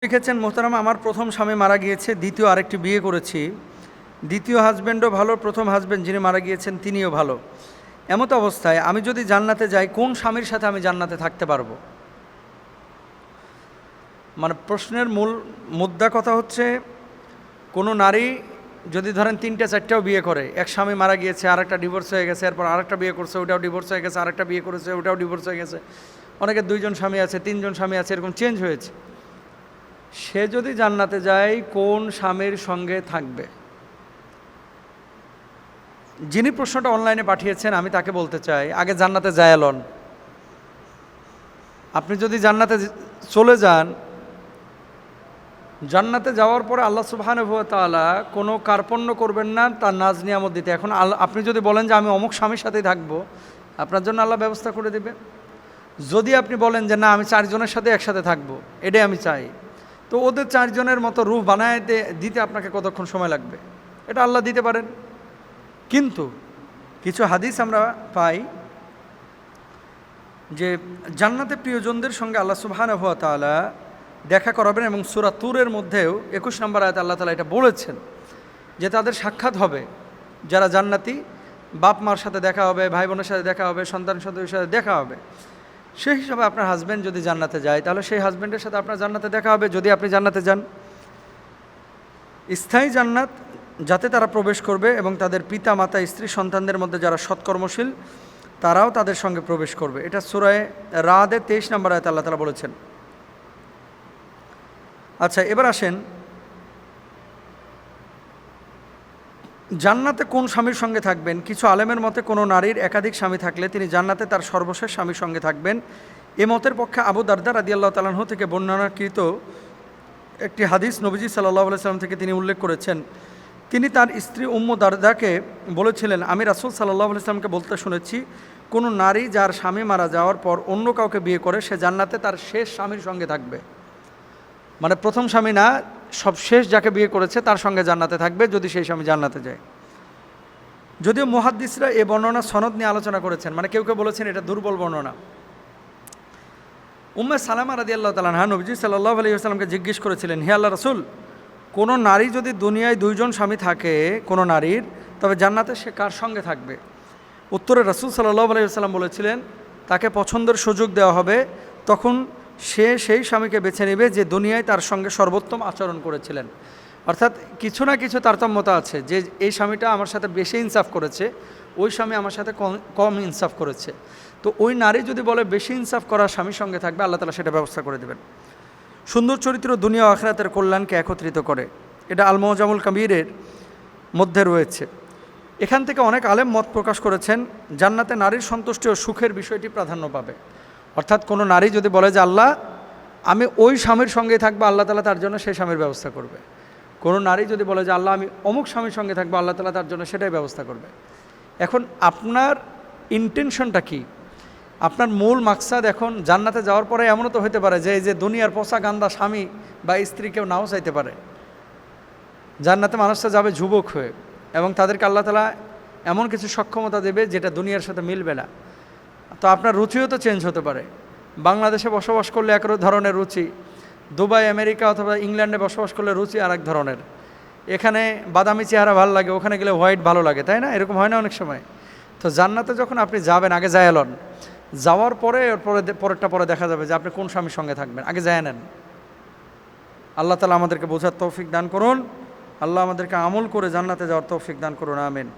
লিখেছেন, মোহতারাম, আমার প্রথম স্বামী মারা গিয়েছে, দ্বিতীয় আরেকটি বিয়ে করেছি। দ্বিতীয় হাজব্যান্ডও ভালো, প্রথম হাজব্যান্ড যিনি মারা গিয়েছেন তিনিও ভালো। এমত অবস্থায় আমি যদি জান্নাতে যাই, কোন স্বামীর সাথে আমি জান্নাতে থাকতে পারবো? মানে প্রশ্নের মূল মুদ্রা কথা হচ্ছে, কোনো নারী যদি ধরেন 3-4টাও বিয়ে করে, এক স্বামী মারা গিয়েছে, আরেকটা ডিভোর্স হয়ে গেছে, এরপর আরেকটা বিয়ে করছে, ওটাও ডিভোর্স হয়ে গেছে, আরেকটা বিয়ে করেছে, ওটাও ডিভোর্স হয়ে গেছে, অনেকের 2জন স্বামী আছে, 3জন স্বামী আছে, এরকম চেঞ্জ হয়েছে। সে যদি জান্নাতে যায়, কোন স্বামীর সঙ্গে থাকবে? যিনি প্রশ্নটা অনলাইনে পাঠিয়েছেন আমি তাকে বলতে চাই, আগে জান্নাতে যায় লন। আপনি যদি জান্নাতে চলে যান, জান্নাতে যাওয়ার পরে আল্লাহ সুবহানাহু ওয়া তাআলা কোনো কার্পণ্য করবেন না তার নাজ নিয়ামত দিতে। এখন আপনি যদি বলেন যে আমি অমুক স্বামীর সাথেই থাকবো, আপনার জন্য আল্লাহ ব্যবস্থা করে দেবে। যদি আপনি বলেন যে না, আমি 4জনের সাথে একসাথে থাকবো, এটাই আমি চাই, তো ওদের 4জনের মতো রূহ বানায় দিতে আপনাকে কতক্ষণ সময় লাগবে? এটা আল্লাহ দিতে পারেন। কিন্তু কিছু হাদিস আমরা পাই যে জান্নাতে প্রিয়জনদের সঙ্গে আল্লাহ সুবহানাহু ওয়া তাআলা দেখা করাবেন, এবং সূরা তুরের মধ্যেও 21 নম্বর আয়াতে আল্লাহ তাআলা এটা বলেছেন যে তাদের সাক্ষাৎ হবে। যারা জান্নাতি, বাপ মার সাথে দেখা হবে, ভাই বোনের সাথে দেখা হবে, সন্তান সন্ততির সাথে দেখা হবে। সেই হিসাবে আপনার হাজব্যান্ড যদি জান্নাতে যায়, তাহলে সেই হাজব্যান্ডের সাথে আপনার জান্নাতে দেখা হবে, যদি আপনি জান্নাতে যান। স্থায়ী জান্নাত যাতে তারা প্রবেশ করবে, এবং তাদের পিতা মাতা স্ত্রী সন্তানদের মধ্যে যারা সৎকর্মশীল তারাও তাদের সঙ্গে প্রবেশ করবে। এটা সূরা রাদের 23 নম্বর আয়াতে আল্লাহ তাআলা বলেছেন। আচ্ছা, এবার আসেন, জান্নাতে কোন স্বামীর সঙ্গে থাকবেন? কিছু আলেমের মতে কোনো নারীর একাধিক স্বামী থাকলে তিনি জান্নাতে তার সর্বশেষ স্বামীর সঙ্গে থাকবেন। এ মতের পক্ষে আবু দারদা রাদিয়াল্লাহু তাআলা আনহু থেকে বর্ণনাকৃত একটি হাদিস নবীজি সাল্লাল্লাহু আলাইহি ওয়াসাল্লাম থেকে তিনি উল্লেখ করেছেন। তিনি তার স্ত্রী উম্মু দারদাকে বলেছিলেন, আমি রাসূল সাল্লাল্লাহু আলাইহি ওয়াসাল্লামকে বলতে শুনেছি, কোনো নারী যার স্বামী মারা যাওয়ার পর অন্য কাউকে বিয়ে করে, সে জান্নাতে তার শেষ স্বামীর সঙ্গে থাকবে। মানে প্রথম স্বামী না, সব শেষ যাকে বিয়ে করেছে তার সঙ্গে জান্নাতে থাকবে, যদি সেই স্বামী জান্নাতে যায়। যদিও মুহাদ্দিসরা এ বর্ণনা সনদ নিয়ে আলোচনা করেছেন, মানে কেউ কেউ বলেছেন এটা দুর্বল বর্ণনা। উম্মে সালামা রাদিয়াল্লাহু তাআলা আনহা নবীজি সাল্লাল্লাহু আলাইহি ওয়াসাল্লামকে জিজ্ঞেস করেছিলেন, হে আল্লাহর রাসূল, কোনো নারী যদি দুনিয়ায় 2জন স্বামী থাকে কোনো নারীর, তবে জান্নাতে সে কার সঙ্গে থাকবে? উত্তরে রাসূল সাল্লাল্লাহু আলাইহি ওয়াসাল্লাম বলেছিলেন, তাকে পছন্দের সুযোগ দেওয়া হবে, তখন সে সেই স্বামীকে বেছে নেবে যে দুনিয়ায় তার সঙ্গে সর্বোত্তম আচরণ করেছিলেন। অর্থাৎ কিছু না কিছু তারতম্যতা আছে, যে এই স্বামীটা আমার সাথে বেশি ইনসাফ করেছে, ওই স্বামী আমার সাথে কম ইনসাফ করেছে। তো ওই নারী যদি বলে বেশি ইনসাফ করা স্বামীর সঙ্গে থাকবে, আল্লাহ তাআলা সেটা ব্যবস্থা করে দেবেন। সুন্দর চরিত্র দুনিয়া ও আখিরাতের কল্যাণকে একত্রিত করে, এটা আল মুআজামুল কাবীরের মধ্যে রয়েছে। এখান থেকে অনেক আলেম মত প্রকাশ করেছেন, জান্নাতে নারীর সন্তুষ্টি ও সুখের বিষয়টি প্রাধান্য পাবে। অর্থাৎ কোনো নারী যদি বলে যে আল্লাহ আমি ওই স্বামীর সঙ্গে থাকবো, আল্লাহ তাআলা তার জন্য সেই স্বামীর ব্যবস্থা করবে। কোনো নারী যদি বলে যে আল্লাহ আমি অমুক স্বামীর সঙ্গে থাকবো, আল্লাহ তাআলা তার জন্য সেটাই ব্যবস্থা করবে। এখন আপনার ইন্টেনশনটা কি? আপনার মূল মাকসাদ, এখন জান্নাতে যাওয়ার পরে এমনও তো হতে পারে যে এই যে দুনিয়ার পচা গান্দা স্বামী বা স্ত্রী কেউ নাও চাইতে পারে। জান্নাতে মানুষটা যাবে যুবক হয়ে, এবং তাদেরকে আল্লাহ তাআলা এমন কিছু সক্ষমতা দেবে যেটা দুনিয়ার সাথে মিলবে না। তো আপনার রুচিও তো চেঞ্জ হতে পারে। বাংলাদেশে বসবাস করলে এক ধরনের রুচি, দুবাই, আমেরিকা অথবা ইংল্যান্ডে বসবাস করলে রুচি আর এক ধরনের। এখানে বাদামি চেহারা ভালো লাগে, ওখানে গেলে হোয়াইট ভালো লাগে, তাই না? এরকম হয় না অনেক সময়? তো জান্নাতে যখন আপনি যাবেন, আগে যায় লন, যাওয়ার পরে পরেরটা পরে দেখা যাবে যে আপনি কোন স্বামীর সঙ্গে থাকবেন, আগে যায় নেন। আল্লাহ তাআলা আমাদেরকে বোঝার তৌফিক দান করুন। আল্লাহ আমাদেরকে আমল করে জান্নাতে যাওয়ার তৌফিক দান করুন। আমিন।